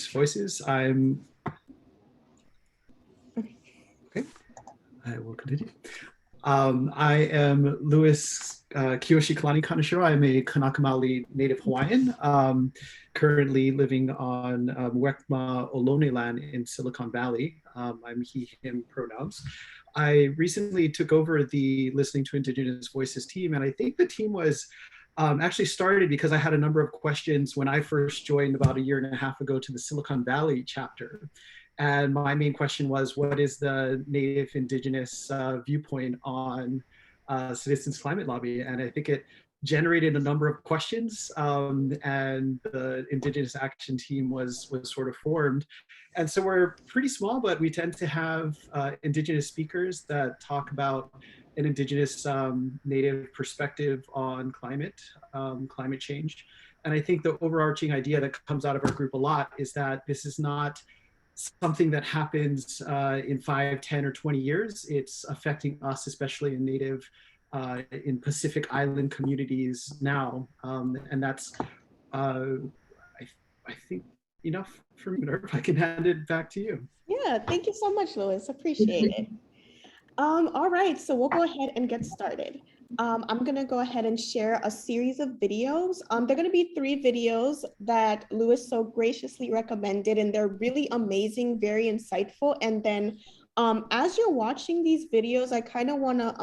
Voices. I'm okay. I will continue. I am Louis Kiyoshi Kalani Kaneshiro. I'm a Kanaka Maoli native Hawaiian, currently living on Wekma Ohlone land in Silicon Valley. I'm he, him pronouns. I recently took over the Listening to Indigenous Voices team, and I think the team was actually started because I had a number of questions when I first joined about a year and a half ago to the Silicon Valley chapter. And my main question was, what is the Native Indigenous viewpoint on Citizens Climate Lobby? And I think it generated a number of questions, and the Indigenous Action Team was sort of formed. And so we're pretty small, but we tend to have Indigenous speakers that talk about an Indigenous Native perspective on climate change. And I think the overarching idea that comes out of our group a lot is that this is not something that happens in 5, 10, or 20 years. It's affecting us, especially in Native, in Pacific Island communities now. And that's, I think, enough for me. If I can hand it back to you. Yeah, thank you so much, Louis. Appreciate it. All right, so we'll go ahead and get started. I'm gonna go ahead and share a series of videos. They're gonna be 3 videos that Louis so graciously recommended, and they're really amazing, very insightful. And then as you're watching these videos, I kind of wanna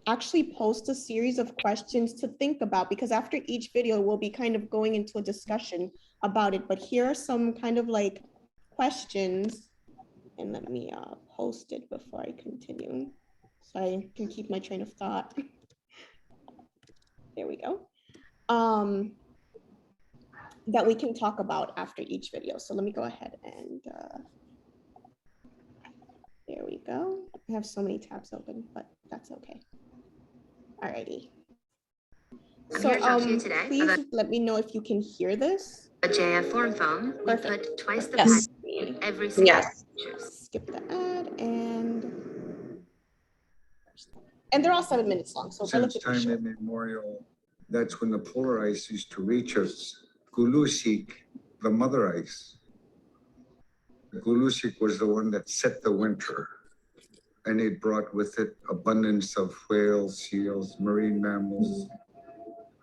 actually post a series of questions to think about, because after each video, we'll be kind of going into a discussion about it. But here are some kind of like questions, and let me post it before I continue so I can keep my train of thought. There we go. That we can talk about after each video. So let me go ahead and there we go. I have so many tabs open, but that's okay. Alrighty. So please let me know if you can hear this. A JF form phone, we put twice the Yes. every single. Yes. Skip the ad and they're all 7 minutes long, so since time immemorial, that's when the polar ice used to reach us. Gulusik, the mother ice. Gulusik was the one that set the winter, and it brought with it abundance of whales, seals, marine mammals.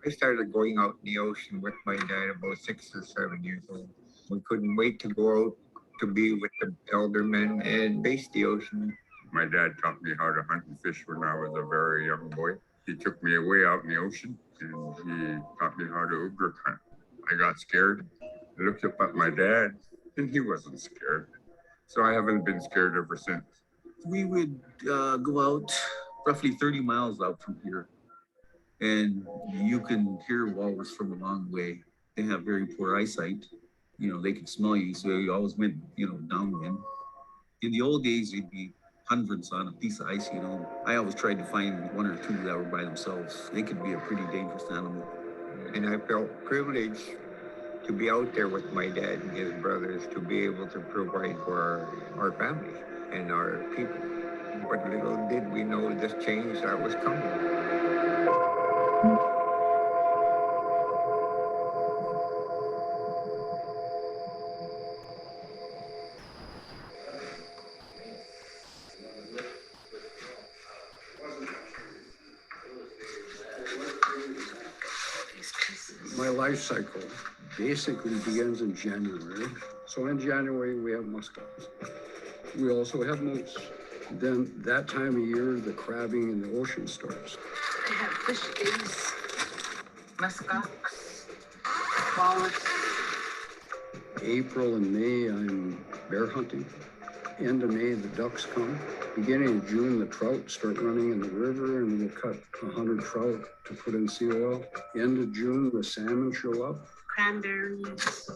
I started going out in the ocean with my dad about 6 or 7 years old. We couldn't wait to go out to be with the elder men and base the ocean. My dad taught me how to hunt and fish when I was a very young boy. He took me away out in the ocean and he taught me how to ugrik hunt. I got scared. I looked up at my dad and he wasn't scared. So I haven't been scared ever since. We would go out roughly 30 miles out from here, and you can hear walrus from a long way. They have very poor eyesight. They can smell you, so you always went, downwind. In the old days, you'd be hundreds on a piece of ice, I always tried to find 1 or 2 that were by themselves. They could be a pretty dangerous animal. And I felt privileged to be out there with my dad and his brothers, to be able to provide for our family and our people. But little did we know this change that was coming. My life cycle basically begins in January. So in January, we have musk ox. We also have moose. Then that time of year, the crabbing in the ocean starts. I have fish eggs, musk ox, walrus. April and May, I'm bear hunting. End of May, the ducks come. Beginning of June, the trout start running in the river, and we'll cut 100 trout to put in sea oil. End of June, the salmon show up. Cranberries,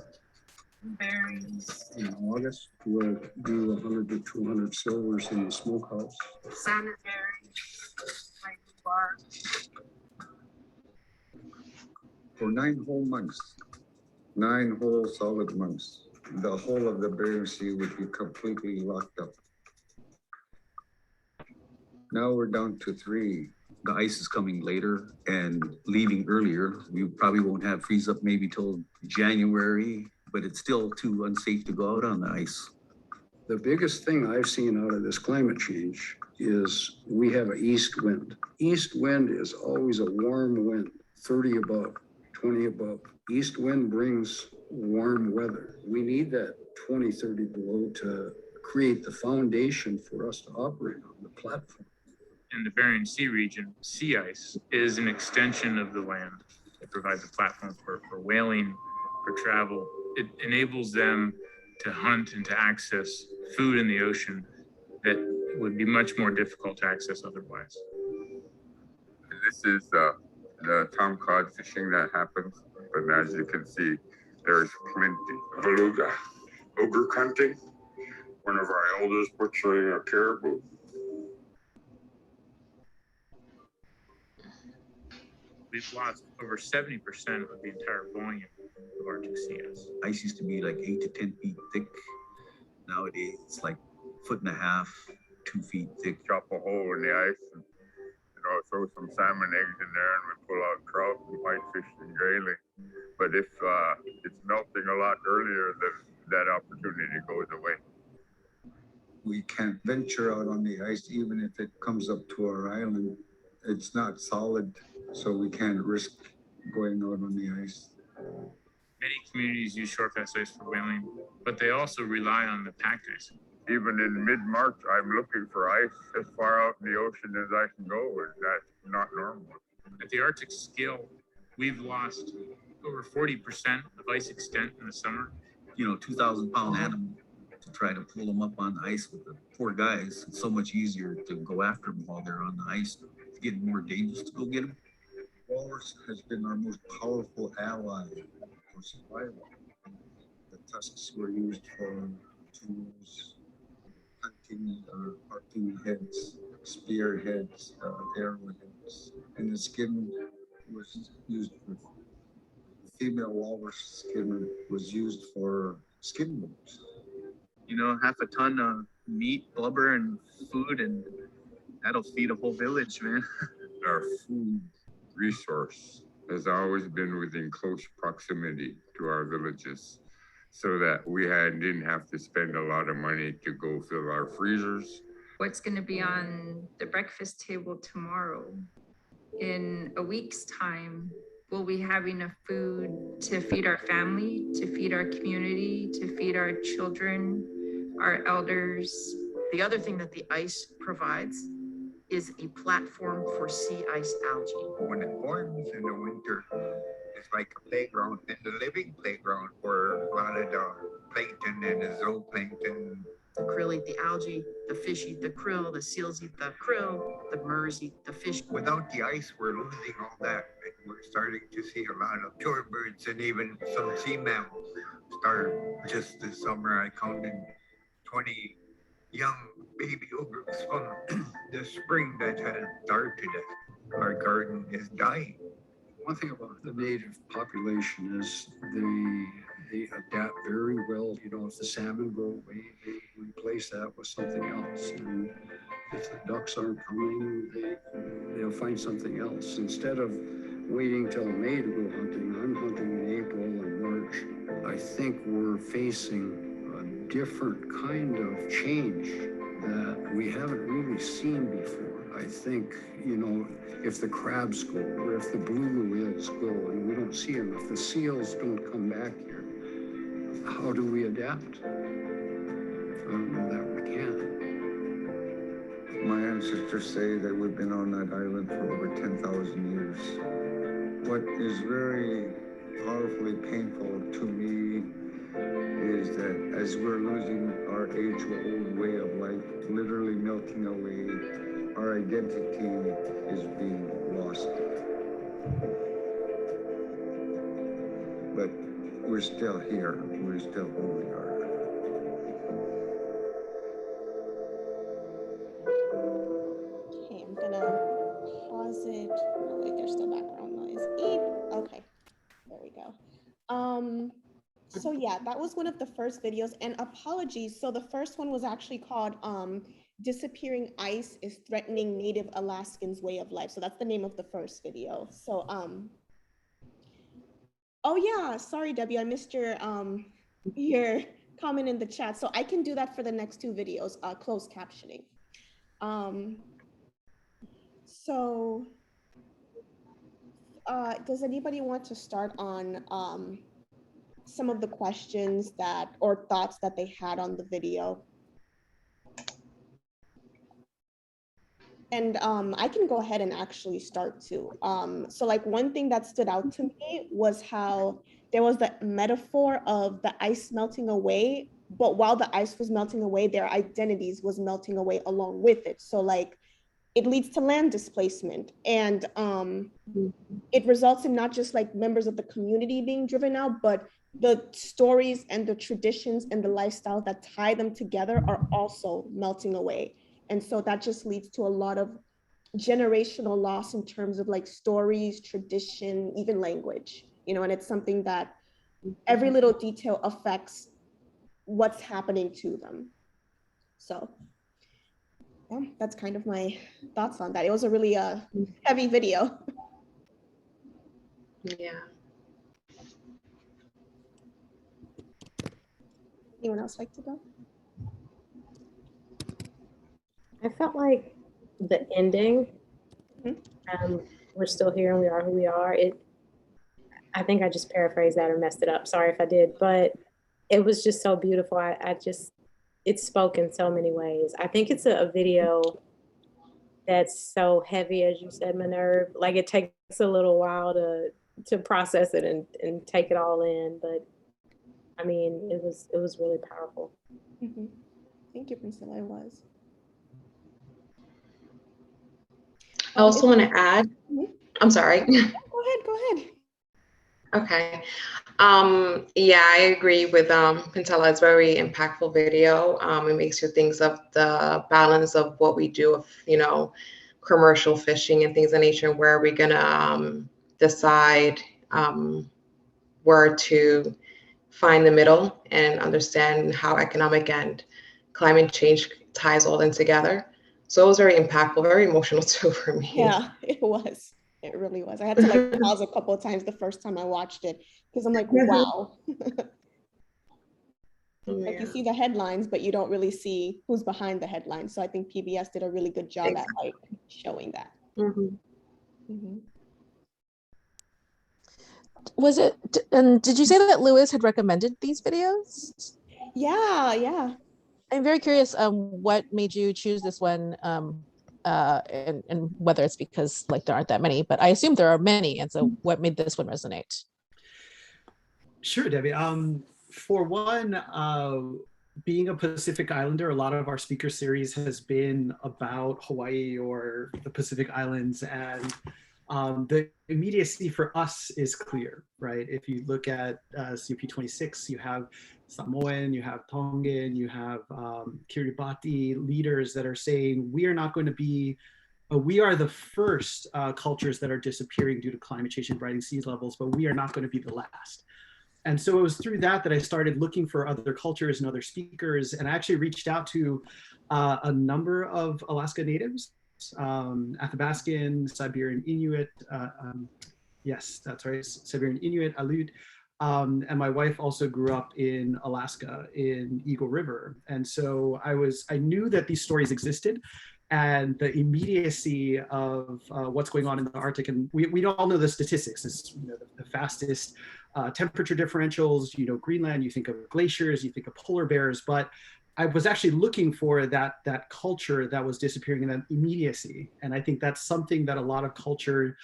berries. In August, we'll do 100 to 200 silvers in the smokehouse. Salmon berries, like bar. For 9 whole months, 9 whole solid months, the whole of the Bering Sea would be completely locked up. Now we're down to 3. The ice is coming later and leaving earlier. We probably won't have freeze up maybe till January, but it's still too unsafe to go out on the ice. The biggest thing I've seen out of this climate change is we have an east wind. East wind is always a warm wind, 30 above, 20 above. East wind brings warm weather. We need that 20, 30 below to create the foundation for us to operate on the platform. In the Bering Sea region, sea ice is an extension of the land. It provides a platform for whaling, for travel. It enables them to hunt and to access food in the ocean that would be much more difficult to access otherwise. This is the tom cod fishing that happens, but as you can see, there's plenty. Beluga, ogre hunting, one of our elders butchering a caribou. We've lost over 70% of the entire volume of Arctic sea ice. Ice used to be like 8 to 10 feet thick. Nowadays, it's like 1.5 feet, 2 feet thick. Chop a hole in the ice and throw some salmon eggs in there and we pull out trout and whitefish and grayling. But if it's melting a lot earlier, then that opportunity goes away. We can't venture out on the ice, even if it comes up to our island. It's not solid, so we can't risk going out on the ice. Many communities use shortcast ice for whaling, but they also rely on the packed ice. Even in mid-March, I'm looking for ice as far out in the ocean as I can go, and that's not normal. At the Arctic scale, we've lost over 40% of ice extent in the summer. 2,000-pound animal, to try to pull them up on the ice with the poor guys. It's so much easier to go after them while they're on the ice. It's getting more dangerous to go get them. Walrus has been our most powerful ally for survival. The tusks were used for tools, hunting, harpoon heads, spear heads, arrowheads, and the skin was used for female walrus skin was used for skin boots. 1/2 ton of meat, blubber, and food, and that'll feed a whole village, man. Our food resource has always been within close proximity to our villages, so that we didn't have to spend a lot of money to go fill our freezers. What's going to be on the breakfast table tomorrow? In a week's time, will we have enough food to feed our family, to feed our community, to feed our children, our elders? The other thing that the ice provides is a platform for sea ice algae. When it forms in the winter, it's like a playground and the living playground for a lot of the plankton and the zooplankton. The krill eat the algae, the fish eat the krill, the seals eat the krill, the murres eat the fish. Without the ice, we're losing all that. And we're starting to see a lot of shorebirds and even some sea mammals start. Just this summer, I counted 20 young baby ogres from the spring that had starved to death. Our garden is dying. One thing about the native population is they adapt very well. If the salmon go away, they replace that with something else. And if the ducks aren't coming, they'll find something else. Instead of waiting till May to go hunting, I'm hunting in April and March. I think we're facing a different kind of change that we haven't really seen before. I think, if the crabs go, or if the blue whales go and we don't see them, if the seals don't come back here, how do we adapt? I don't know that we can. My ancestors say that we've been on that island for over 10,000 years. What is very powerfully painful to me is that as we're losing our age-old way of life, literally melting away, our identity is being lost. But we're still here. We're still who we are. Okay, I'm gonna pause it. Oh, wait, there's still background noise. Okay, there we go. So yeah, that was one of the first videos, and apologies. So the first one was actually called Disappearing Ice is Threatening Native Alaskans' Way of Life. So that's the name of the first video. So, oh yeah, sorry, Debbie, I missed your your comment in the chat. So I can do that for the next two videos, closed captioning. So does anybody want to start on some of the questions that or thoughts that they had on the video? And I can go ahead and actually start too. So like one thing that stood out to me was how there was the metaphor of the ice melting away, but while the ice was melting away, their identities was melting away along with it. So like it leads to land displacement, and it results in not just like members of the community being driven out, but the stories and the traditions and the lifestyles that tie them together are also melting away. And so that just leads to a lot of generational loss in terms of like stories, tradition, even language, you know, and it's something that every little detail affects what's happening to them. So yeah, that's kind of my thoughts on that. It was a really heavy video. Yeah. Anyone else like to go? I felt like the ending, we're still here and we are who we are. I think I just paraphrased that or messed it up. Sorry if I did, but it was just so beautiful. It spoke in so many ways. I think it's a video that's so heavy, as you said, Minerve. Like it takes a little while to process it and take it all in. But I mean, it was really powerful. Mm-hmm. Thank you, Priscilla. It was. I also want to add, I'm sorry. Go ahead. Okay. Yeah, I agree with Pintella. It's a very impactful video. It makes you think of the balance of what we do of, you know, commercial fishing and things of nature, where we're gonna decide where to find the middle and understand how economic and climate change ties all in together. So it was very impactful, very emotional too for me. Yeah, it was. It really was. I had to like pause a couple of times the first time I watched it because I'm like, wow. Like you see the headlines, but you don't really see who's behind the headlines. So I think PBS did a really good job at like showing that. Was it, and did you say that Lewis had recommended these videos? Yeah. I'm very curious what made you choose this one, and whether it's because like there aren't that many, but I assume there are many, and so what made this one resonate? Sure, Debbie. For one, being a Pacific Islander, a lot of our speaker series has been about Hawaii or the Pacific Islands, and the immediacy for us is clear, right? If you look at CP26, you have Samoan, you have Tongan, you have Kiribati leaders that are saying, we are not going to be, we are the first cultures that are disappearing due to climate change and rising sea levels, but we are not going to be the last. And so it was through that I started looking for other cultures and other speakers, and I actually reached out to a number of Alaska natives, Athabascan, Siberian Inuit, yes, that's right, Siberian Inuit, Aleut, and my wife also grew up in Alaska in Eagle River. And so I knew that these stories existed, and the immediacy of what's going on in the Arctic. And we all know the statistics. It's, you know, the fastest temperature differentials, you know, Greenland, you think of glaciers, you think of polar bears, but I was actually looking for that culture that was disappearing, and that immediacy. And I think that's something that a lot of culture,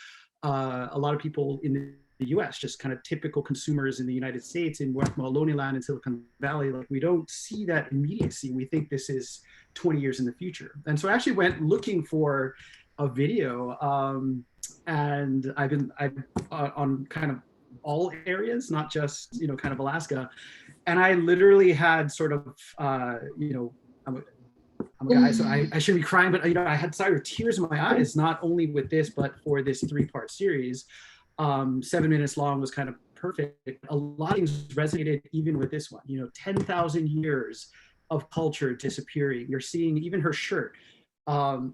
a lot of people in the US, just kind of typical consumers in the United States, in Westmoreland and Silicon Valley, like we don't see that immediacy. We think this is 20 years in the future. And so I actually went looking for a video, and I've on kind of all areas, not just, you know, kind of Alaska. And I literally had sort of, you know, I'm a guy, so I shouldn't be crying, but, you know, I had sort of tears in my eyes, not only with this, but for this 3-part series. 7 minutes long was kind of perfect. A lot of things resonated even with this one, you know, 10,000 years of culture disappearing. You're seeing even her shirt.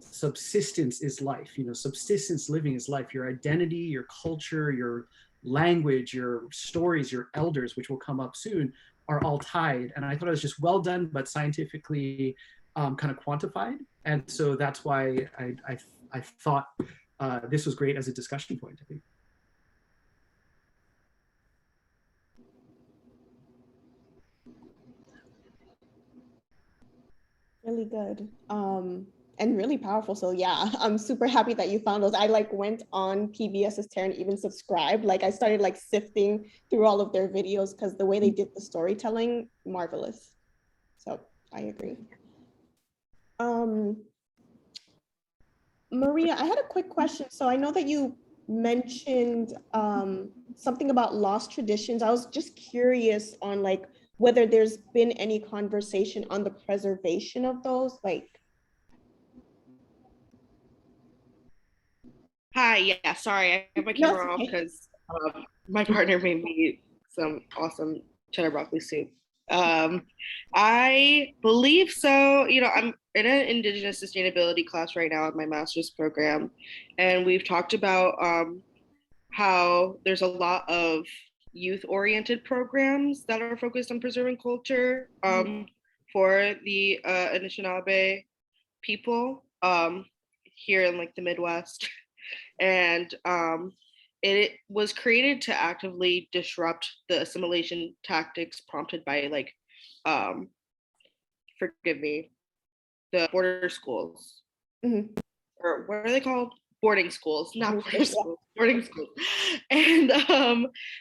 Subsistence is life, you know, subsistence living is life. Your identity, your culture, your language, your stories, your elders, which will come up soon, are all tied. And I thought it was just well done, but scientifically kind of quantified. And so that's why I thought this was great as a discussion point, I think. Really good. And really powerful. So yeah, I'm super happy that you found those. I like went on PBS's Terra and even subscribed. Like I started like sifting through all of their videos because the way they did the storytelling, marvelous. So I agree. Maria, I had a quick question. So I know that you mentioned something about lost traditions. I was just curious on like whether there's been any conversation on the preservation of those, like. Hi, yeah, sorry, I have my camera off because my partner made me some awesome cheddar broccoli soup. I believe so. You know, I'm in an Indigenous sustainability class right now in my master's program, and we've talked about how there's a lot of youth-oriented programs that are focused on preserving culture for the Anishinaabe people here in like the Midwest. And it was created to actively disrupt the assimilation tactics prompted by like, forgive me, the border schools. Or what are they called? Boarding schools, not border schools, boarding schools. And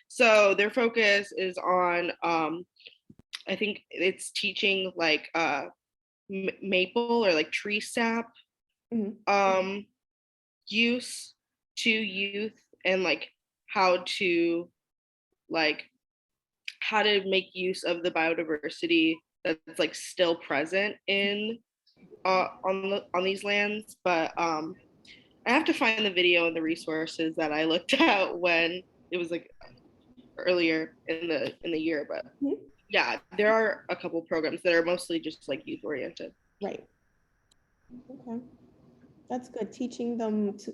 so their focus is on, I think it's teaching like maple or like tree sap use to youth, and like how to make use of the biodiversity that's like still present in on these lands. But I have to find the video and the resources that I looked at when it was like earlier in the year. But yeah, there are a couple programs that are mostly just like youth oriented. Right. Okay. That's good. Teaching them to,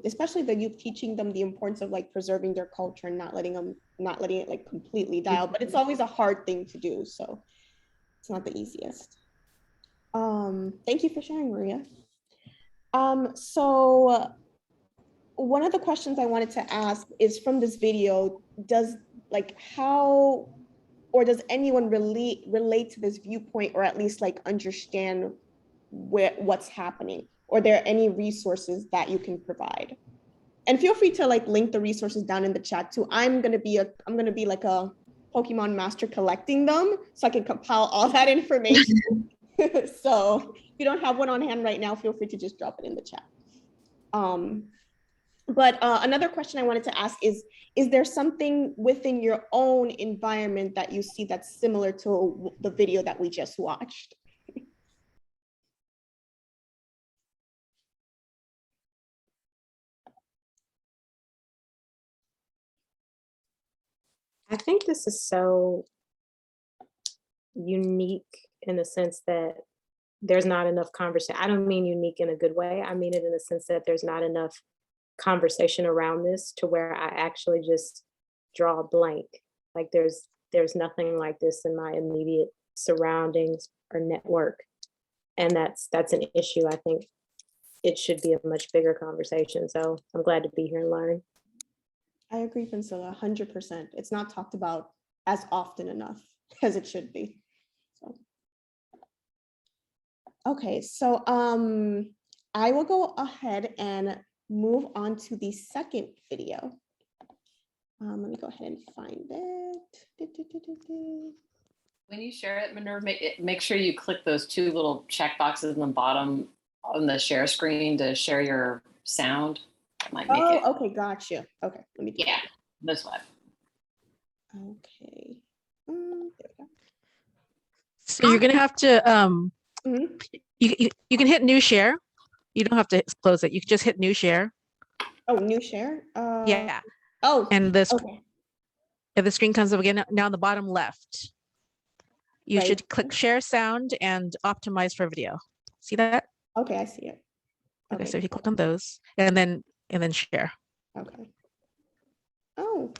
especially the youth, teaching them the importance of like preserving their culture and not letting it like completely die out. But it's always a hard thing to do, so it's not the easiest. Thank you for sharing, Maria. So one of the questions I wanted to ask is from this video, does anyone really relate to this viewpoint, or at least like understand what's happening? Or are there any resources that you can provide? And feel free to like link the resources down in the chat too. I'm gonna be like a Pokemon master collecting them, so I can compile all that information. So if you don't have one on hand right now, feel free to just drop it in the chat. But another question I wanted to ask is there something within your own environment that you see that's similar to the video that we just watched? I think this is so unique in the sense that there's not enough conversation. I don't mean unique in a good way. I mean it in the sense that there's not enough conversation around this to where I actually just draw a blank. Like there's nothing like this in my immediate surroundings or network. And that's an issue. I think it should be a much bigger conversation. So I'm glad to be here and learn. I agree, Priscilla, 100%. It's not talked about as often enough as it should be. So. Okay, so I will go ahead and move on to the second video. Let me go ahead and find it. When you share it, Minerva, make sure you click those two little check boxes in the bottom on the share screen to share your sound. Might make it. Okay, gotcha. Okay, let me. Yeah, this one. Okay. There we go. So you're gonna have to you can hit new share. You don't have to close it. You can just hit new share. Oh, new share. Yeah. Oh. And this. Okay. If the screen comes up again now on the bottom left, you right. should click share sound and optimize for video. See that? Okay, I see it. Okay, so if you click on those and then share. Okay. Oh.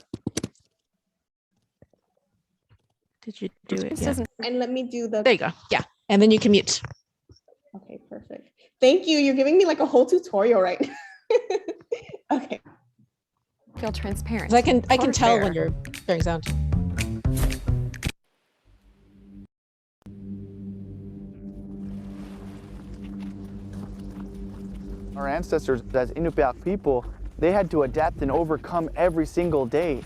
Did you do it? This Yeah. And let me do the. There you go. Yeah. And then you can mute. Okay, perfect. Thank you. You're giving me like a whole tutorial right now. Okay. Feel transparent. 'Cause I can tell fair. when you're sharing sound. Our ancestors, as Inupiaq people, they had to adapt and overcome every single day.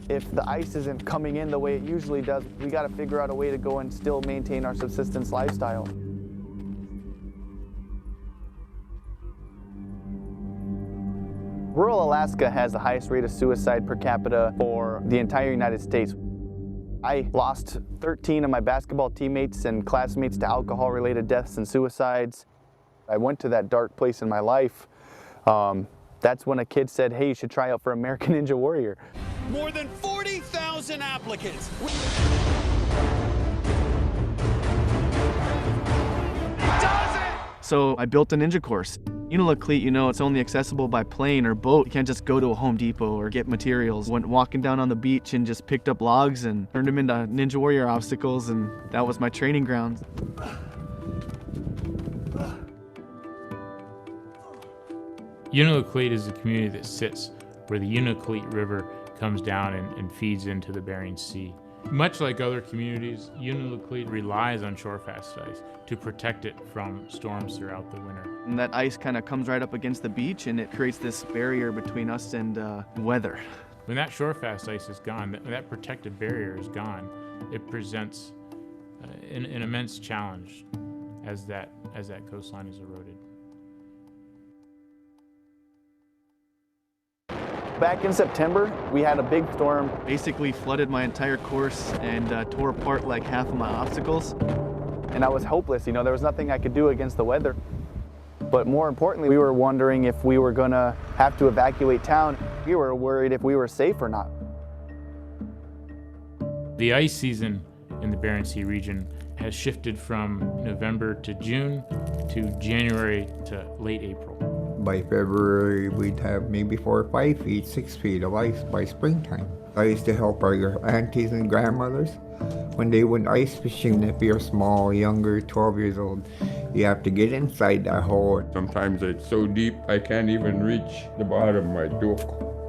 If the ice isn't coming in the way it usually does, we got to figure out a way to go and still maintain our subsistence lifestyle. Rural Alaska has the highest rate of suicide per capita for the entire United States. I lost 13 of my basketball teammates and classmates to alcohol-related deaths and suicides. I went to that dark place in my life. That's when a kid said, hey, you should try out for American Ninja Warrior. More than 40,000 applicants. So I built a ninja course. Relocate, you know, it's only accessible by plane or boat. You can't just go to a Home Depot or get materials. Went walking down on the beach and just picked up logs and turned them into Ninja Warrior obstacles, and that was my training ground. Relocate is a community that sits where the Relocate River comes down and feeds into the Bering Sea. Much like other communities, Relocate relies on shorefast ice to protect it from storms throughout the winter. And that ice kind of comes right up against the beach and it creates this barrier between us and weather. When that shorefast ice is gone, that protective barrier is gone, it presents an immense challenge as that coastline is eroded. Back in September, we had a big storm, basically flooded my entire course and tore apart like half of my obstacles. And I was hopeless, you know, there was nothing I could do against the weather. But more importantly, we were wondering if we were gonna have to evacuate town. We were worried if we were safe or not. The ice season in the Bering Sea region has shifted from November to June to January to late April. By February, we'd have maybe 4 or 5 feet, 6 feet of ice by springtime. I used to help our aunties and grandmothers when they went ice fishing. If you're small, younger, 12 years old, you have to get inside that hole. Sometimes it's so deep I can't even reach the bottom of my dook.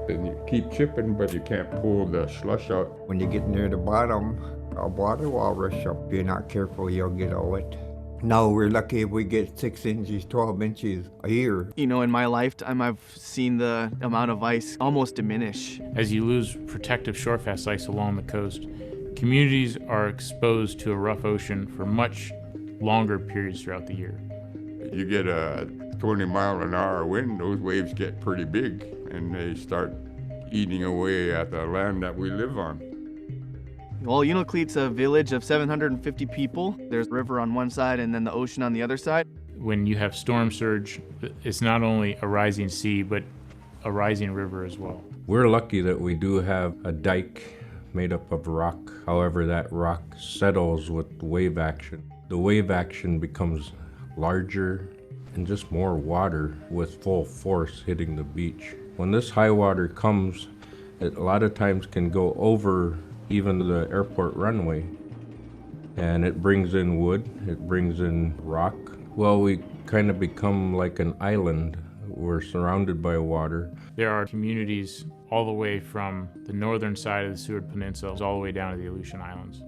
And you keep chipping, but you can't pull the slush out. When you get near the bottom, a water will rush up. If you're not careful, you'll get all wet. Now we're lucky if we get 6 inches, 12 inches a year. You know, in my lifetime, I've seen the amount of ice almost diminish. As you lose protective shorefast ice along the coast, communities are exposed to a rough ocean for much longer periods throughout the year. You get a 20-mile-an-hour wind, those waves get pretty big, and they start eating away at the land that we live on. Well, Relocate a village of 750 people. There's a river on one side and then the ocean on the other side. When you have storm surge, it's not only a rising sea, but a rising river as well. We're lucky that we do have a dike made up of rock. However, that rock settles with wave action. The wave action becomes larger and just more water with full force hitting the beach. When this high water comes, it a lot of times can go over even the airport runway, and it brings in wood, it brings in rock. Well, we kind of become like an island. We're surrounded by water. There are communities all the way from the northern side of the Seward Peninsula all the way down to the Aleutian Islands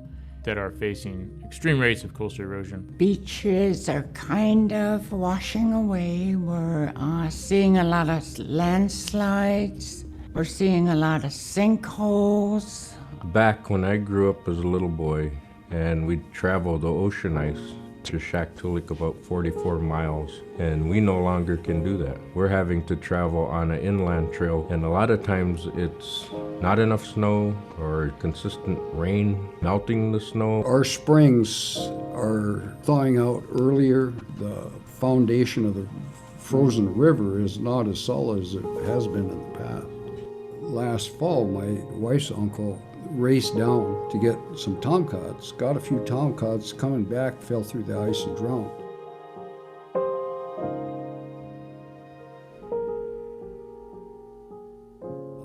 that are facing extreme rates of coastal erosion. Beaches are kind of washing away. We're seeing a lot of landslides. We're seeing a lot of sinkholes. Back when I grew up as a little boy, and we'd travel the ocean ice to Shaktoolik, about 44 miles, and we no longer can do that. We're having to travel on an inland trail, and a lot of times it's not enough snow or consistent rain melting the snow. Our springs are thawing out earlier. The foundation of the frozen river is not as solid as it has been in the past. Last fall, my wife's uncle raced down to get some tomcats, got a few tomcats, coming back, fell through the ice and drowned.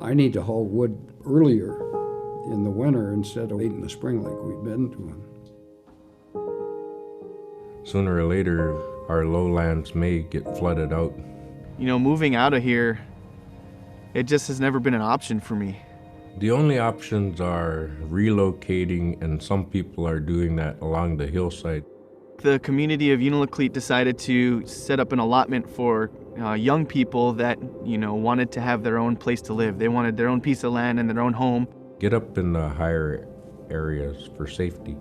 I need to haul wood earlier in the winter instead of late in the spring like we've been doing. Sooner or later, our lowlands may get flooded out. You know, moving out of here, it just has never been an option for me. The only options are relocating, and some people are doing that along the hillside. The community of Unalakleet decided to set up an allotment for young people that, you know, wanted to have their own place to live. They wanted their own piece of land and their own home. Get up in the higher areas for safety.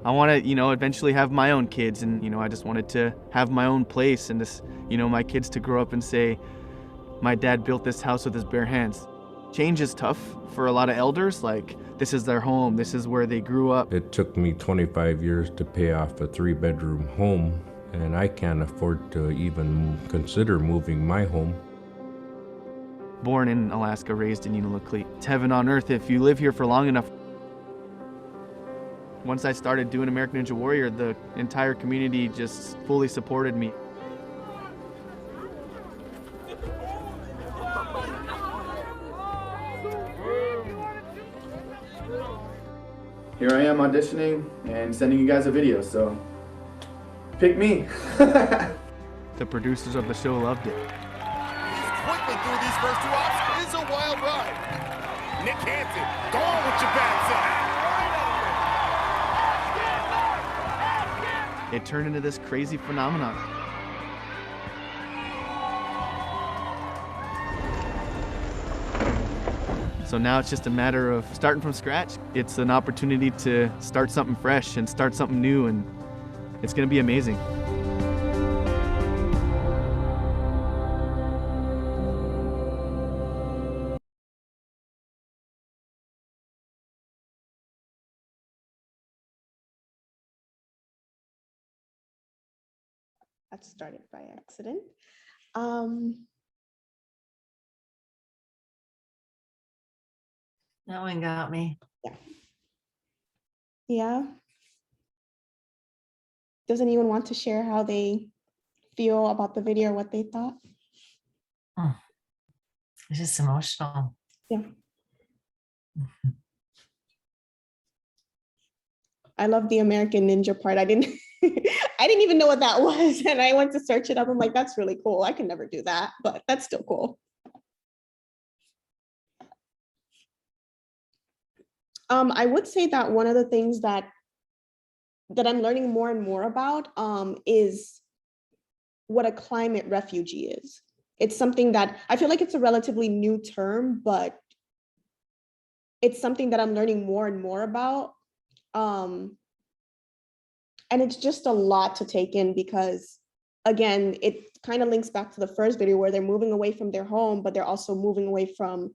I want to, you know, eventually have my own kids, and, you know, I just wanted to have my own place and just, you know, my kids to grow up and say, my dad built this house with his bare hands. Change is tough for a lot of elders, like this is their home, this is where they grew up. It took me 25 years to pay off a 3-bedroom home, and I can't afford to even consider moving my home. Born in Alaska, raised in Unalakleet. It's heaven on earth if you live here for long enough. Once I started doing American Ninja Warrior, the entire community just fully supported me. Here I am auditioning and sending you guys a video, so pick me. The producers of the show loved it. Quickly through these first 2 hops is a wild ride. Nick Hansen, go on with your bad side. It turned into this crazy phenomenon. So now it's just a matter of starting from scratch. It's an opportunity to start something fresh and start something new, and it's going to be amazing. That started by accident. That one got me. Yeah. Does anyone want to share how they feel about the video or what they thought? It's just emotional. Yeah. I love the American Ninja part. I didn't I didn't even know what that was. And I went to search it up. I'm like, that's really cool. I can never do that, but that's still cool. I would say that one of the things that I'm learning more and more about is what a climate refugee is. It's something that I feel like it's a relatively new term, but it's something that I'm learning more and more about. And it's just a lot to take in because, again, it kind of links back to the first video where they're moving away from their home, but they're also moving away from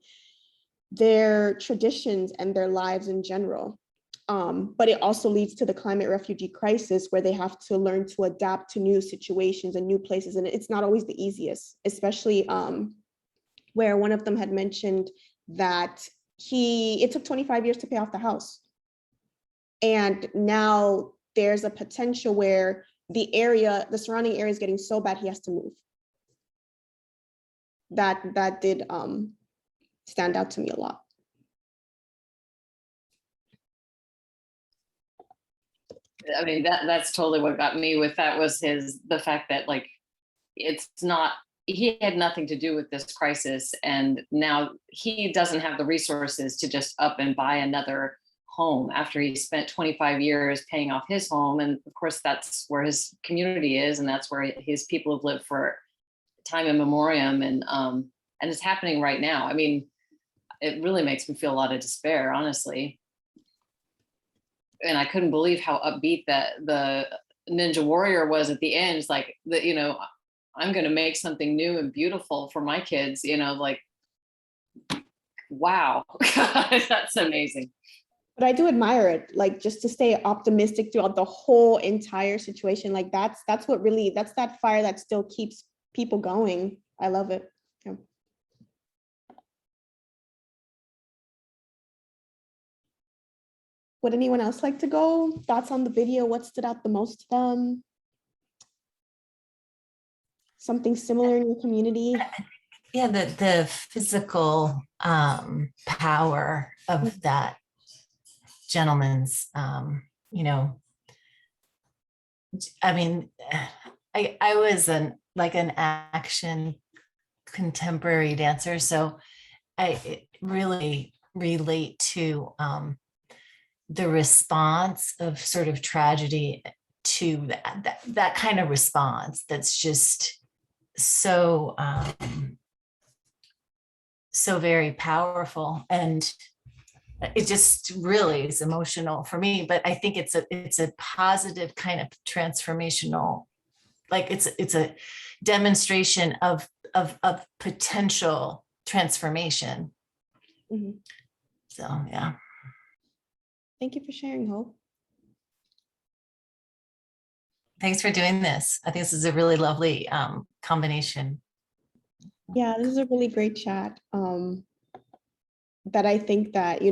their traditions and their lives in general. But it also leads to the climate refugee crisis where they have to learn to adapt to new situations and new places. And it's not always the easiest, especially where one of them had mentioned that it took 25 years to pay off the house. And now there's a potential where the surrounding area is getting so bad, he has to move. That did stand out to me a lot. I mean, that's totally what got me with that was the fact that like, he had nothing to do with this crisis. And now he doesn't have the resources to just up and buy another home after he spent 25 years paying off his home. And of course, that's where his community is. And that's where his people have lived for time immemorial. And it's happening right now. I mean, it really makes me feel a lot of despair, honestly. And I couldn't believe how upbeat that the Ninja Warrior was at the end. It's like, I'm going to make something new and beautiful for my kids, like, wow, that's amazing. But I do admire it, like just to stay optimistic throughout the whole entire situation. Like that's that fire that still keeps people going. I love it. Yeah. Would anyone else like to go? Thoughts on the video? What stood out the most to them? Something similar in your community? Yeah, the physical power of that gentleman's, I mean, I was an action contemporary dancer, so I really relate to the response of sort of tragedy to that kind of response that's just so so very powerful, and it just really is emotional for me. But I think it's a positive kind of transformational, like it's a demonstration of potential transformation. Mhm. So yeah. Thank you for sharing, Hope. Thanks for doing this. I think this is a really lovely combination. Yeah, this is a really great chat. That I think that,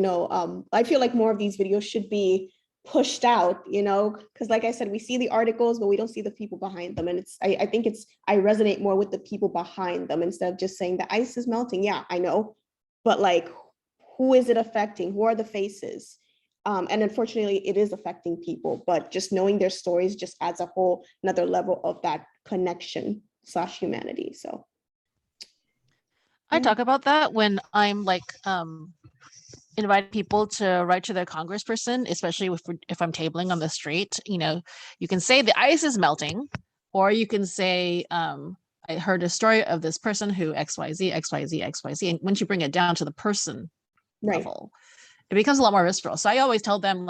I feel like more of these videos should be pushed out, because like I said, we see the articles, but we don't see the people behind them. And I think I resonate more with the people behind them instead of just saying the ice is melting. Yeah, I know. But like, who is it affecting? Who are the faces? And unfortunately, it is affecting people, but just knowing their stories just adds a whole another level of that connection / humanity. So I talk about that when I'm invite people to write to their congressperson, especially if I'm tabling on the street. You can say the ice is melting, or you can say, I heard a story of this person who XYZ, XYZ, XYZ. And once you bring it down to the person level, it becomes a lot more visceral. So I always tell them,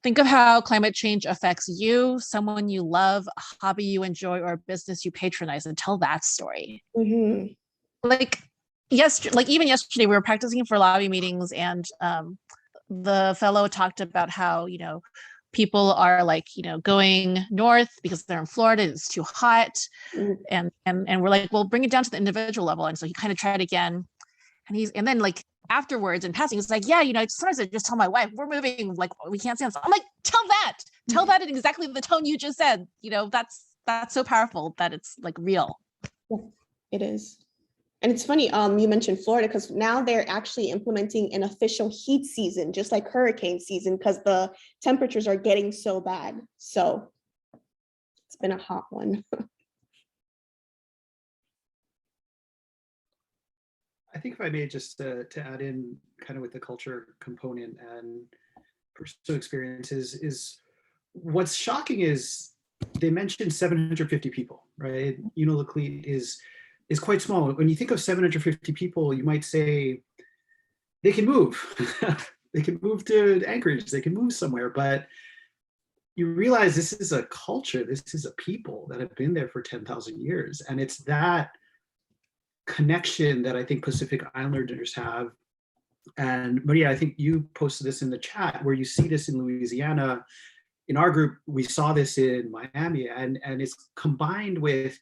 think of how climate change affects you, someone you love, a hobby you enjoy, or a business you patronize, and tell that story. Mm-hmm. Even yesterday, we were practicing for lobby meetings, and the fellow talked about how people are going north because they're in Florida, it's too hot, and we're like, well, bring it down to the individual level. And so he kind of tried again, and then afterwards in passing, it's like, yeah, sometimes I just tell my wife we're moving, we can't stand. I'm like, tell that in exactly the tone you just said. That's so powerful that it's real. Yeah, it is. And it's funny, you mentioned Florida, because now they're actually implementing an official heat season, just like hurricane season, because the temperatures are getting so bad. So it's been a hot one. I think if I may just to add in kind of with the culture component and personal experiences is what's shocking is they mentioned 750 people, right? Relocate is quite small. When you think of 750 people, you might say they can move. They can move to Anchorage, they can move somewhere, but you realize this is a culture, this is a people that have been there for 10,000 years. And it's that connection that I think Pacific Islanders have. And Maria, I think you posted this in the chat where you see this in Louisiana. In our group, we saw this in Miami, and it's combined with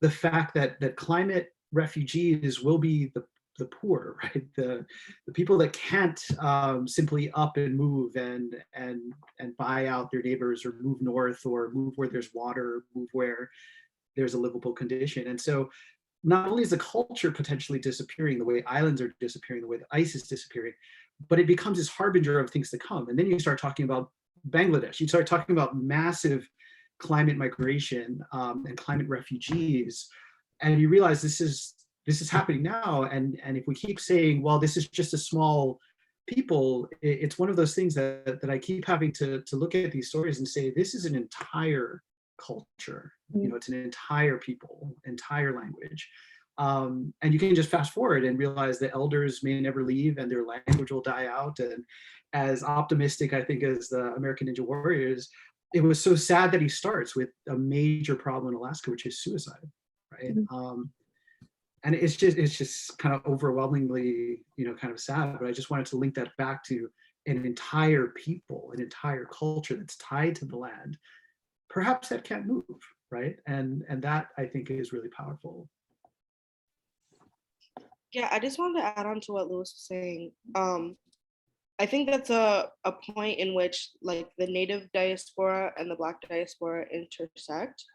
the fact that climate refugees will be the poor, right? The people that can't simply up and move and buy out their neighbors, or move north, or move where there's water, move where there's a livable condition. And so not only is the culture potentially disappearing, the way islands are disappearing, the way the ice is disappearing, but it becomes this harbinger of things to come. And then you start talking about Bangladesh, you start talking about massive climate migration and climate refugees, and you realize this is happening now. And if we keep saying, well, this is just a small people, it's one of those things that I keep having to look at these stories and say, this is an entire culture. It's an entire people, entire language. And you can just fast forward and realize the elders may never leave and their language will die out. And as optimistic, I think, as the American Ninja Warriors, it was so sad that he starts with a major problem in Alaska, which is suicide, right? And it's just kind of overwhelmingly, kind of sad. But I just wanted to link that back to an entire people, an entire culture that's tied to the land, perhaps that can't move, right? And that, I think, is really powerful. Yeah, I just wanted to add on to what Louis was saying. I think that's a point in which the Native diaspora and the Black diaspora intersect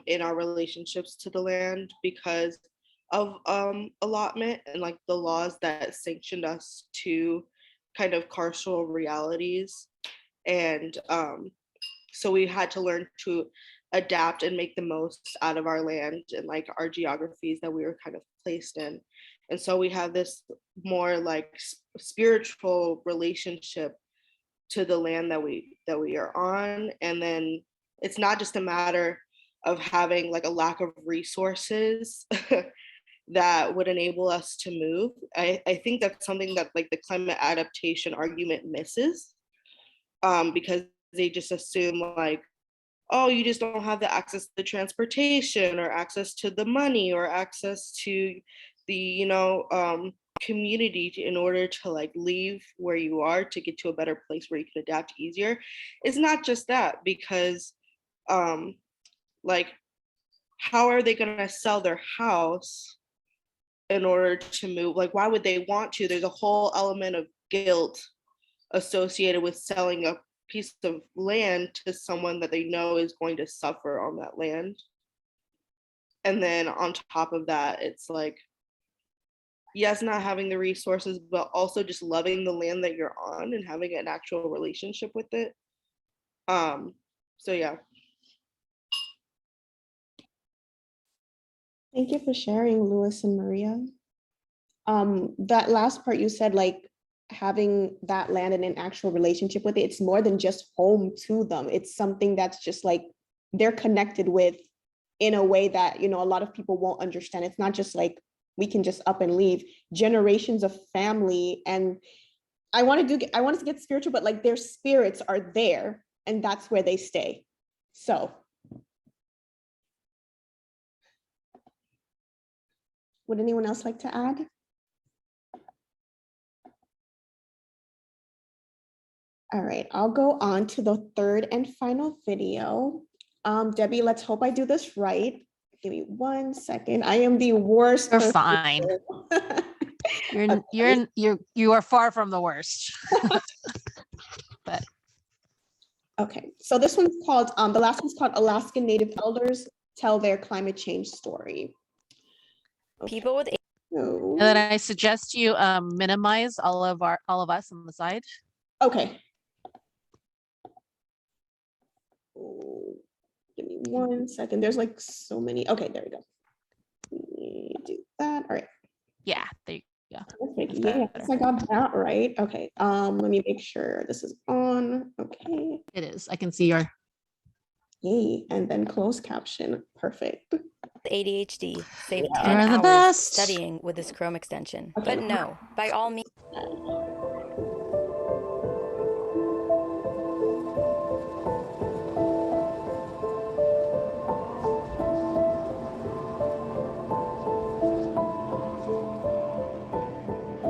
in our relationships to the land because of allotment and the laws that sanctioned us to kind of carceral realities. And so we had to learn to adapt and make the most out of our land and like our geographies that we were kind of placed in. And so we have this more like spiritual relationship to the land that we are on. And then it's not just a matter of having like a lack of resources that would enable us to move. I think that's something that like the climate adaptation argument misses, because they just assume like, oh, you just don't have the access to the transportation or access to the money or access to the, community in order to like leave where you are to get to a better place where you can adapt easier. It's not just that, because like, how are they going to sell their house in order to move? Like, why would they want to? There's a whole element of guilt associated with selling a piece of land to someone that they know is going to suffer on that land. And then on top of that, it's like, yes, not having the resources, but also just loving the land that you're on and having an actual relationship with it. So yeah. Thank you for sharing, Louis and Maria. That last part you said, like having that land and an actual relationship with it, it's more than just home to them. It's something that's just like they're connected with in a way that, a lot of people won't understand. It's not just like we can just up and leave. Generations of family, and I wanted to get spiritual, but like their spirits are there and that's where they stay. So would anyone else like to add? All right, I'll go on to the third and final video. Debbie, let's hope I do this right. Give me 1 second. I am the worst. You're fine. You are far from the worst. But okay, so this one's called, the last one's called Alaskan Native Elders Tell Their Climate Change Story. Okay. People with and then I suggest you minimize all of us on the side. Okay. Oh, give me 1 second. There's like so many. Okay, there we go. Let me do that. All right. Yeah, there you go. Perfect. Yes, I got that right. Okay. Let me make sure this is on. Okay. It is. I can see your. Yay. And then closed caption. Perfect. ADHD save Yeah. 10 You're the hours best. studying with this Chrome extension. Okay. But no, by all means.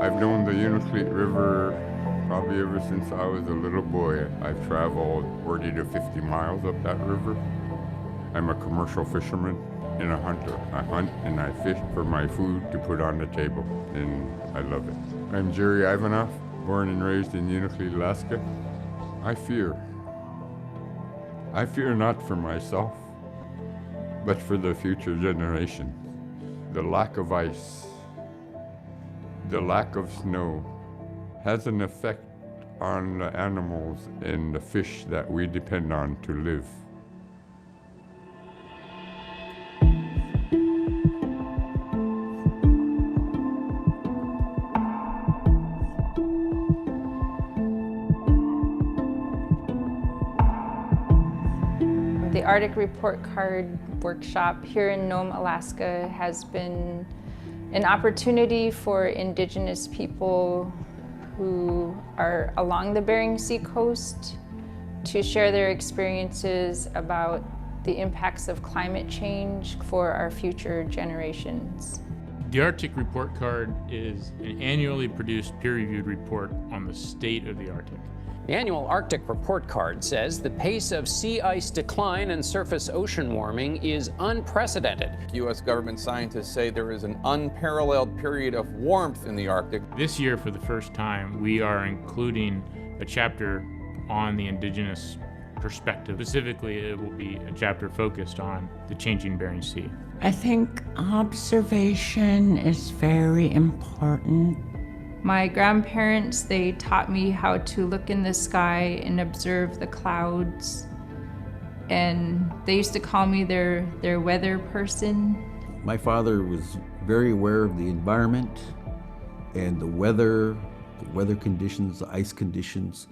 I've known the Unalakleet River probably ever since I was a little boy. I've traveled 40 to 50 miles up that river. I'm a commercial fisherman and a hunter. I hunt and I fish for my food to put on the table, and I love it. I'm Jerry Ivanoff, born and raised in Unalakleet, Alaska. I fear not for myself, but for the future generation. The lack of ice, the lack of snow has an effect on the animals and the fish that we depend on to live. The Arctic Report Card workshop here in Nome, Alaska has been an opportunity for Indigenous people who are along the Bering Sea coast to share their experiences about the impacts of climate change for our future generations. The Arctic Report Card is an annually produced peer-reviewed report on the state of the Arctic. The annual Arctic Report Card says the pace of sea ice decline and surface ocean warming is unprecedented. U.S. government scientists say there is an unparalleled period of warmth in the Arctic. This year, for the first time, we are including a chapter on the Indigenous perspective. Specifically, it will be a chapter focused on the changing Bering Sea. I think observation is very important My grandparents, they taught me how to look in the sky and observe the clouds. And they used to call me their weather person. My father was very aware of the environment and the weather conditions, the ice conditions.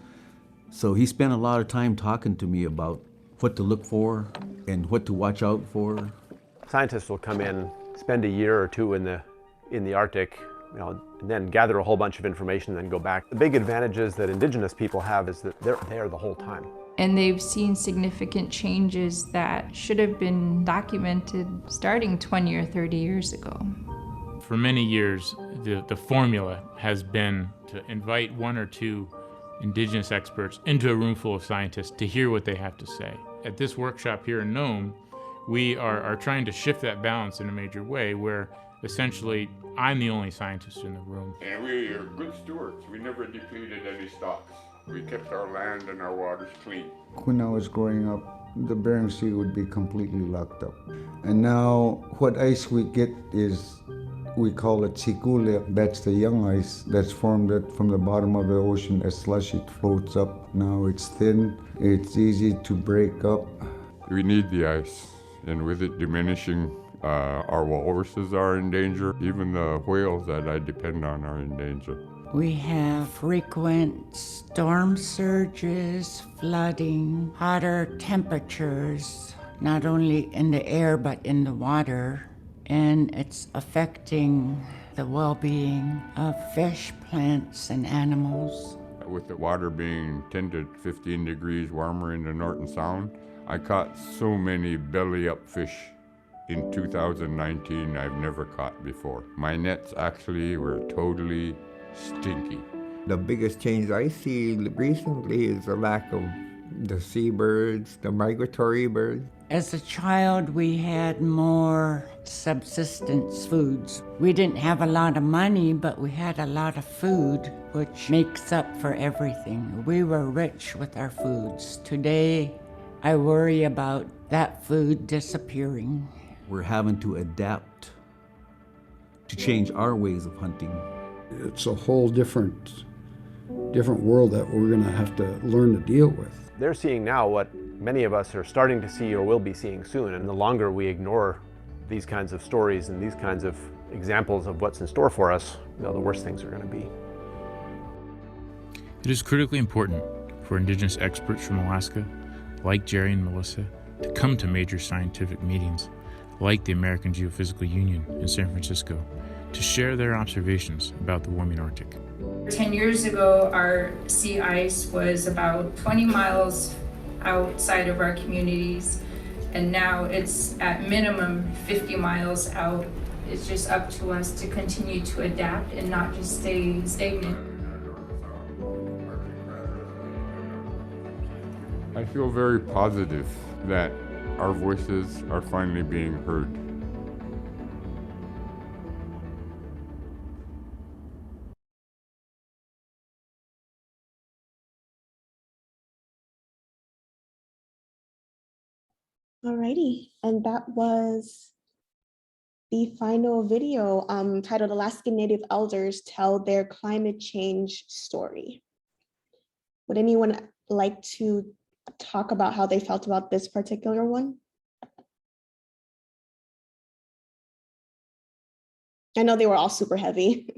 So he spent a lot of time talking to me about what to look for and what to watch out for. Scientists will come in, spend a year or two in the Arctic, and then gather a whole bunch of information and then go back. The big advantages that Indigenous people have is that they're there the whole time. And they've seen significant changes that should have been documented starting 20 or 30 years ago. For many years, the formula has been to invite one or two Indigenous experts into a room full of scientists to hear what they have to say. At this workshop here in Nome, we are trying to shift that balance in a major way where essentially I'm the only scientist in the room. And we are good stewards. We never depleted any stocks. We kept our land and our waters clean. When I was growing up, the Bering Sea would be completely locked up. And now what ice we get is, we call it sikule. That's the young ice that's formed from the bottom of the ocean as slush. It floats up. Now it's thin. It's easy to break up. We need the ice, and with it diminishing, our walruses are in danger. Even the whales that I depend on are in danger. We have frequent storm surges, flooding, hotter temperatures, not only in the air but in the water, and it's affecting the well-being of fish, plants, and animals. With the water being 10 to 15 degrees warmer in the Norton Sound, I caught so many belly-up fish in 2019 I've never caught before. My nets actually were totally stinky. The biggest change I see recently is the lack of the seabirds, the migratory birds. As a child, we had more subsistence foods. We didn't have a lot of money, but we had a lot of food, which makes up for everything. We were rich with our foods. Today, I worry about that food disappearing. We're having to adapt to change our ways of hunting. It's a whole different world that we're going to have to learn to deal with. They're seeing now what many of us are starting to see or will be seeing soon, and the longer we ignore these kinds of stories and these kinds of examples of what's in store for us, the worse things are going to be. It is critically important for Indigenous experts from Alaska, like Jerry and Melissa, to come to major scientific meetings, like the American Geophysical Union in San Francisco, to share their observations about the warming Arctic. 10 years ago, our sea ice was about 20 miles outside of our communities, and now it's at minimum 50 miles out. It's just up to us to continue to adapt and not just stay stagnant. I feel very positive that our voices are finally being heard. Alrighty, and that was the final video titled Alaskan Native Elders Tell Their Climate Change Story. Would anyone like to talk about how they felt about this particular one? I know they were all super heavy,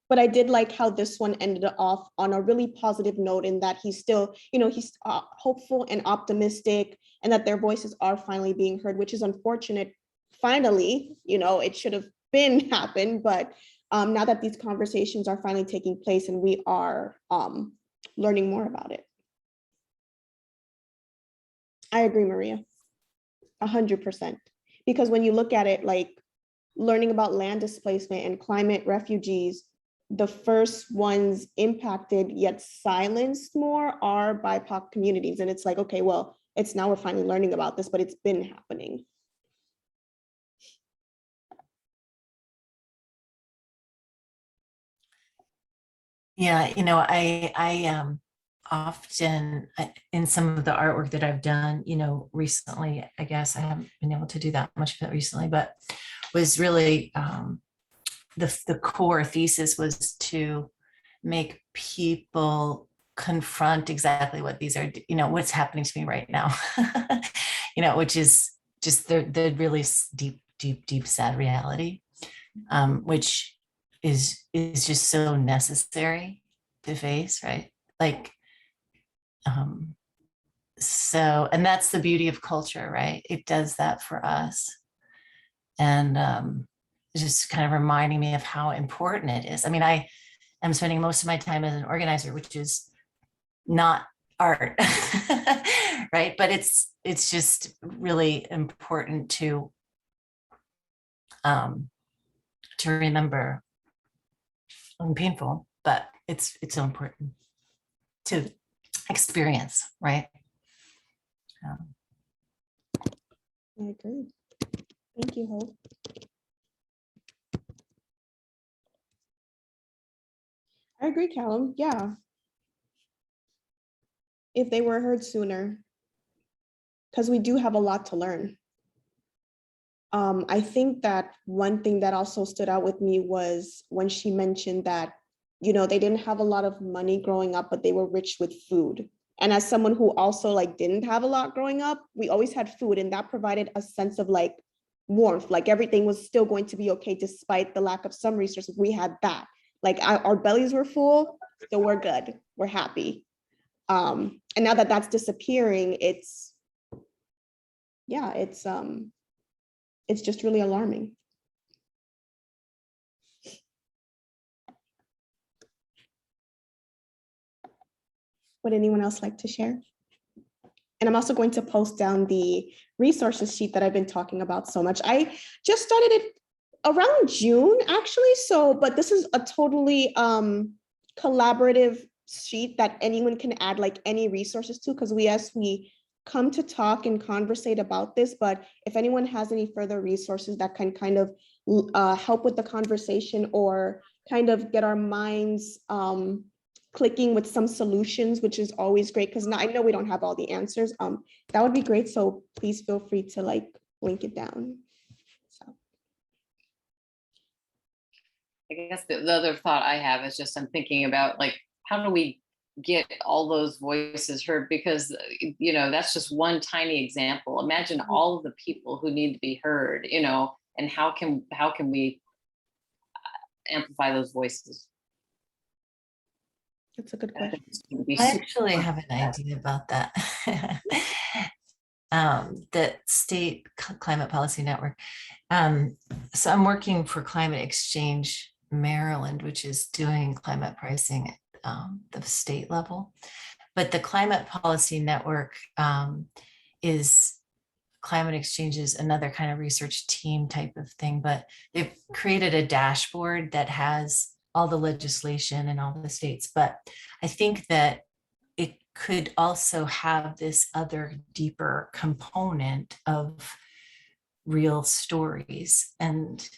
but I did like how this one ended off on a really positive note in that he's still, he's hopeful and optimistic, and that their voices are finally being heard, which is unfortunate. Finally, it should have been happened, but now that these conversations are finally taking place and we are learning more about it. I agree, Maria, 100%. Because when you look at it, like learning about land displacement and climate refugees, the first ones impacted yet silenced more are BIPOC communities. And it's like, okay, well, it's now we're finally learning about this, but it's been happening. Yeah, I often in some of the artwork that I've done, recently, I guess I haven't been able to do that much of it recently, but was really the core thesis was to make people confront exactly what these are, what's happening to me right now, which is just the really deep, sad reality, which is just so necessary to face, right? Like, so, and that's the beauty of culture, right? It does that for us. And just kind of reminding me of how important it is. I mean, I am spending most of my time as an organizer, which is not art, right? But it's just really important to remember, and painful, but it's so important to experience, right? I agree. Thank you, Hope. I agree, Callum. Yeah. If they were heard sooner, because we do have a lot to learn. I think that one thing that also stood out with me was when she mentioned that, they didn't have a lot of money growing up, but they were rich with food. And as someone who also didn't have a lot growing up, we always had food, and that provided a sense of warmth, everything was still going to be okay despite the lack of some resources. We had that, our bellies were full, so we're good, we're happy. And now that that's disappearing, it's just really alarming. Would anyone else like to share? And I'm also going to post down the resources sheet that I've been talking about so much. I just started it around June, actually. But this is a totally collaborative sheet that anyone can add any resources to, because we come to talk and conversate about this. But if anyone has any further resources that can kind of help with the conversation, or kind of get our minds clicking with some solutions, which is always great, because I know we don't have all the answers. That would be great. So please feel free to link it down. So I guess the other thought I have is just I'm thinking about how do we get all those voices heard, because that's just one tiny example. Imagine all of the people who need to be heard, and how can we amplify those voices? That's a good question. I actually have an idea about that. The State Climate Policy Network. So I'm working for Climate Exchange Maryland, which is doing climate pricing at the state level. But the Climate Policy Network is Climate Exchange is another kind of research team type of thing, but they've created a dashboard that has all the legislation in all the states. But I think that it could also have this other deeper component of real stories. And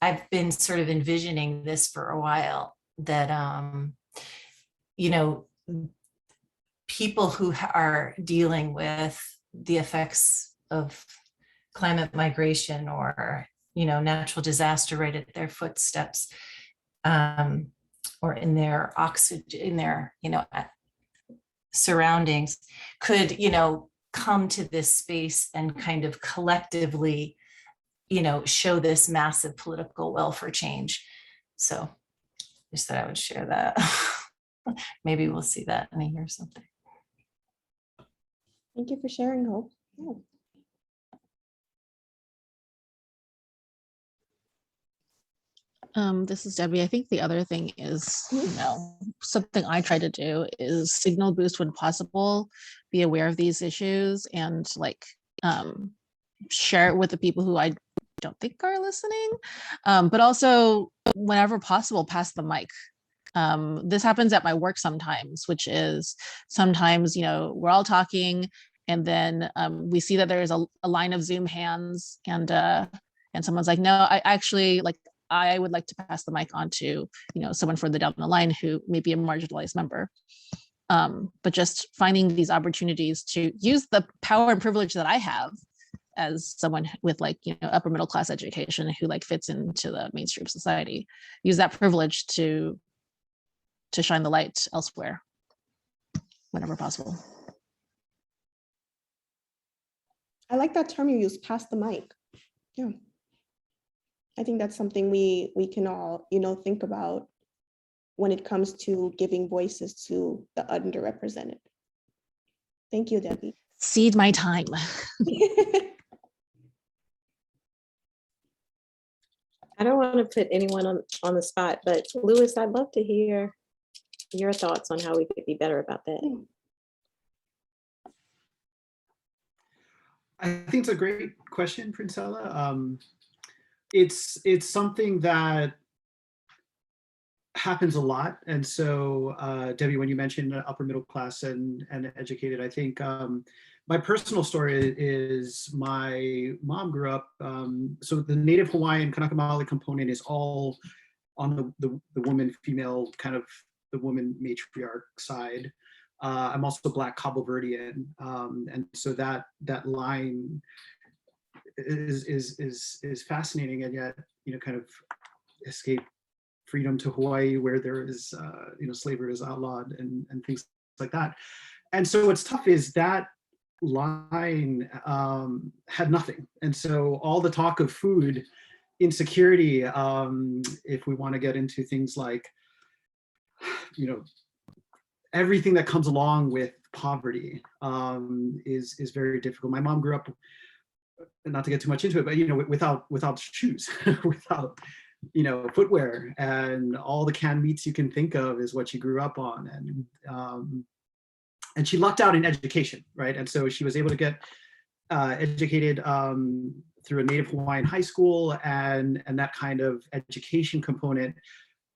I've been sort of envisioning this for a while, that, people who are dealing with the effects of climate migration or natural disaster right at their footsteps, or in their surroundings, could come to this space and kind of collectively show this massive political will for change. So just that I would share that. Maybe we'll see that in a year or something. Thank you for sharing, Hope. Yeah. This is Debbie. I think the other thing is, something I try to do is signal boost when possible, be aware of these issues, and share it with the people who I don't think are listening, but also whenever possible, pass the mic. This happens at my work sometimes, which is sometimes, we're all talking, and then we see that there's a line of Zoom hands, and someone's like, no, I actually I would like to pass the mic on to, someone further down the line who may be a marginalized member. But just finding these opportunities to use the power and privilege that I have as someone with like, you know, upper middle class education who like fits into the mainstream society, use that privilege to shine the light elsewhere whenever possible. I like that term you use, pass the mic. Yeah. I think that's something we can all, you know, think about when it comes to giving voices to the underrepresented. Thank you, Debbie. Cede my time. I don't want to put anyone on the spot, but Louis, I'd love to hear your thoughts on how we could be better about that. I think it's a great question, Princella. It's something that happens a lot. And so, Debbie, when you mentioned upper middle class and educated, I think my personal story is my mom grew up, so the Native Hawaiian Kanaka Maoli component is all on the woman, female, kind of the woman matriarch side. I'm also Black Cabo Verdean, and so that line is fascinating, and yet, you know, kind of escape freedom to Hawaii, where there is, you know, slavery is outlawed and things like that. And so what's tough is that line had nothing. And so all the talk of food insecurity, if we want to get into things like, you know, everything that comes along with poverty, is very difficult. My mom grew up, not to get too much into it, but, you know, without shoes, without, you know, footwear, and all the canned meats you can think of is what she grew up on. And she lucked out in education, right? And so she was able to get educated through a Native Hawaiian high school, and that kind of education component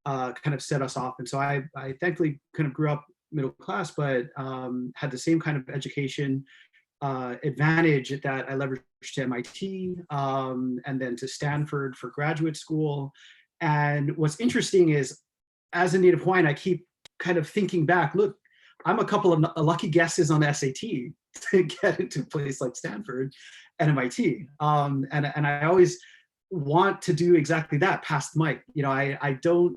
kind of set us off. And so I thankfully kind of grew up middle class, but had the same kind of education advantage that I leveraged to MIT, and then to Stanford for graduate school. And what's interesting is, as a Native Hawaiian, I keep kind of thinking back, look, I'm a couple of lucky guesses on the SAT to get into a place like Stanford and MIT. And I always want to do exactly that, pass the mic. You know, I don't,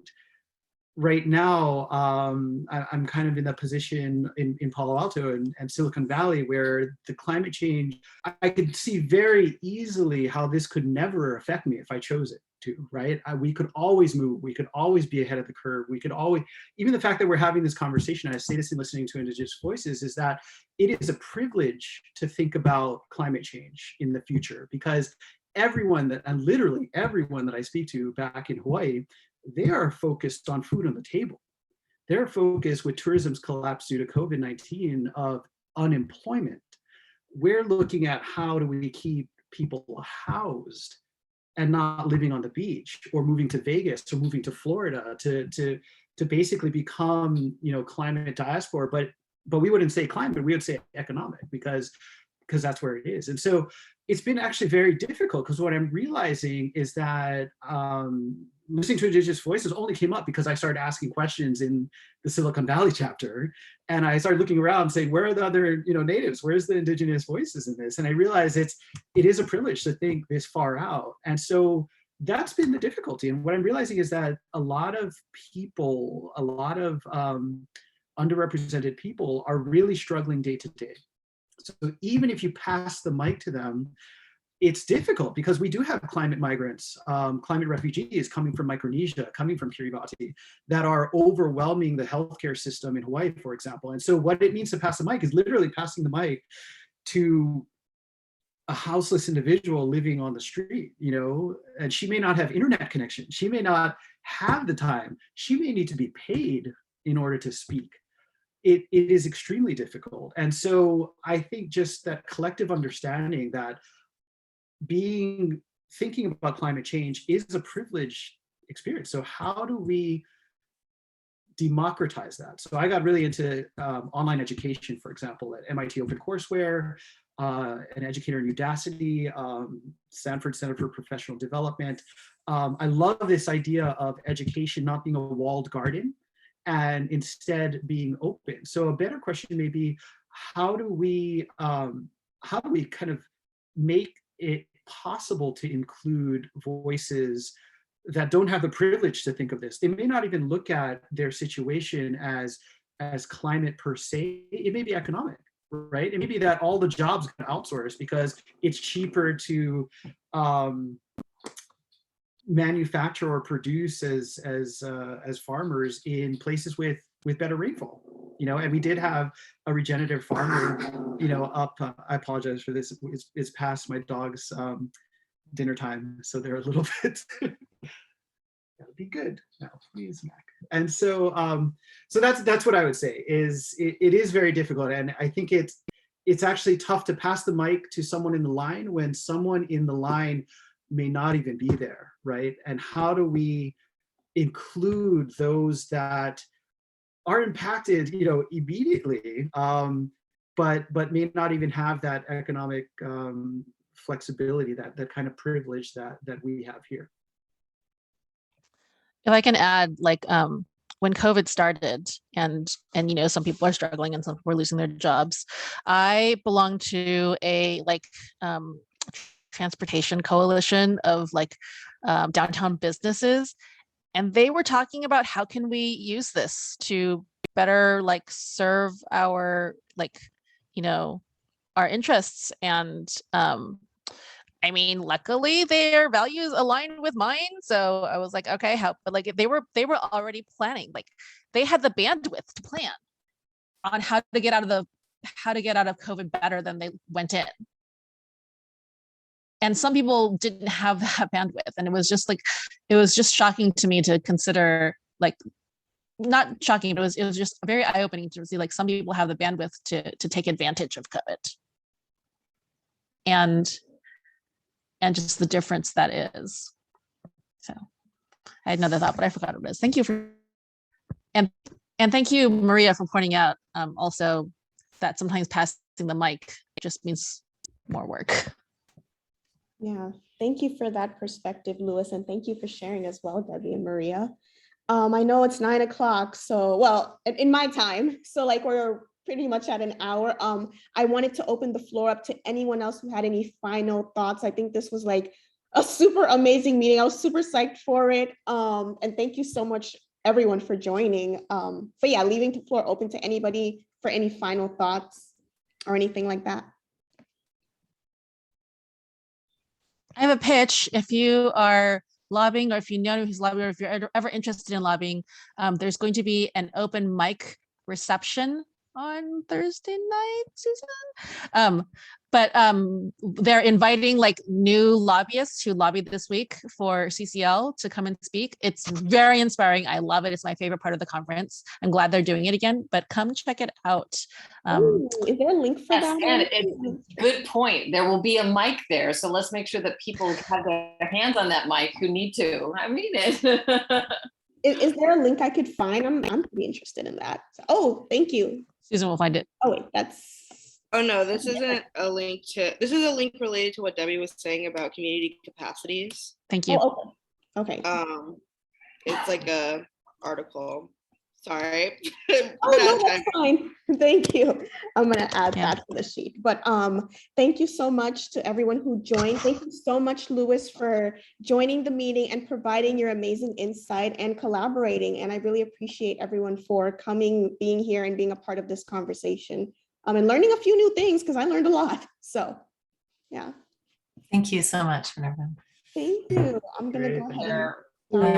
right now, I'm kind of in that position in Palo Alto and Silicon Valley, where the climate change, I could see very easily how this could never affect me if I chose it to, right? We could always move, we could always be ahead of the curve, we could always, even the fact that we're having this conversation, I say this in listening to Indigenous voices, is that it is a privilege to think about climate change in the future, because everyone that, and literally everyone that I speak to back in Hawaii, they are focused on food on the table. They're focused, with tourism's collapse due to COVID-19, of unemployment. We're looking at how do we keep people housed and not living on the beach, or moving to Vegas, or moving to Florida to basically become, you know, climate diaspora. But we wouldn't say climate, we would say economic, because that's where it is. And so it's been actually very difficult, because what I'm realizing is that listening to Indigenous voices only came up because I started asking questions in the Silicon Valley chapter, and I started looking around saying, where are the other, you know, natives? Where's the Indigenous voices in this? And I realized it is a privilege to think this far out. And so that's been the difficulty. And what I'm realizing is that a lot of people, a lot of underrepresented people are really struggling day to day. So even if you pass the mic to them, it's difficult, because we do have climate migrants, climate refugees coming from Micronesia, coming from Kiribati, that are overwhelming the healthcare system in Hawaii, for example. And so what it means to pass the mic is literally passing the mic to a houseless individual living on the street, you know, and she may not have internet connection. She may not have the time. She may need to be paid in order to speak. It is extremely difficult. And so I think just that collective understanding that thinking about climate change is a privileged experience. So how do we democratize that? So I got really into online education, for example, at MIT OpenCourseWare, an educator in Udacity, Stanford Center for Professional Development. I love this idea of education not being a walled garden, and instead being open. So a better question may be, how do we kind of make it possible to include voices that don't have the privilege to think of this. They may not even look at their situation as climate per se. It may be economic, right? It may be that all the jobs get outsourced because it's cheaper to manufacture or produce as farmers in places with better rainfall. And we did have a regenerative farmer, up. I apologize for this. It's past my dog's dinner time, so they're a little bit. That'll be good. No, please, Mac. And so, so that's what I would say. Is it is very difficult, and I think it's actually tough to pass the mic to someone in the line when someone in the line may not even be there, right? And how do we include those that are impacted, immediately, but may not even have that economic flexibility, that kind of privilege that we have here. If I can add, like when COVID started, and some people are struggling and some people are losing their jobs, I belong to a transportation coalition of downtown businesses, and they were talking about how can we use this to better serve our our interests. And luckily their values aligned with mine, so I was like, okay, how? But they were already planning, they had the bandwidth to plan on how to get out of COVID better than they went in. And some people didn't have that bandwidth, and it was just shocking to me to consider, not shocking, but it was just very eye-opening to see some people have the bandwidth to take advantage of COVID, and just the difference that is. So I had another thought, but I forgot what it is. Thank you and thank you, Maria, for pointing out also that sometimes passing the mic just means more work. Yeah, thank you for that perspective, Louis, and thank you for sharing as well, Debbie and Maria. I know it's 9 o'clock, so, well, in my time, so we're pretty much at an hour. I wanted to open the floor up to anyone else who had any final thoughts. I think this was a super amazing meeting. I was super psyched for it. And thank you so much, everyone, for joining. But yeah, leaving the floor open to anybody for any final thoughts or anything like that. I have a pitch. If you are lobbying, or if you know who's lobbying, or if you're ever interested in lobbying, there's going to be an open mic reception on Thursday night, Susan. But they're inviting new lobbyists who lobbied this week for CCL to come and speak. It's very inspiring. I love it. It's my favorite part of the conference. I'm glad they're doing it again, but come check it out. Ooh, is there a link for that? And good point. There will be a mic there, so let's make sure that people have their hands on that mic who need to. I mean it. Is there a link I could find? I'm pretty interested in that. Oh, thank you. Susan will find it. Oh wait, Oh no, this isn't a link to, this is a link related to what Debbie was saying about community capacities. Thank you. Oh, okay. It's a article. Sorry. Oh, no, that's fine. Thank you. I'm gonna add that to the sheet. But thank you so much to everyone who joined. Thank you so much, Louis, for joining the meeting and providing your amazing insight and collaborating. And I really appreciate everyone for coming, being here, and being a part of this conversation. And learning a few new things, because I learned a lot. So, yeah. Thank you so much, Minerva. Thank you. I'm gonna go ahead and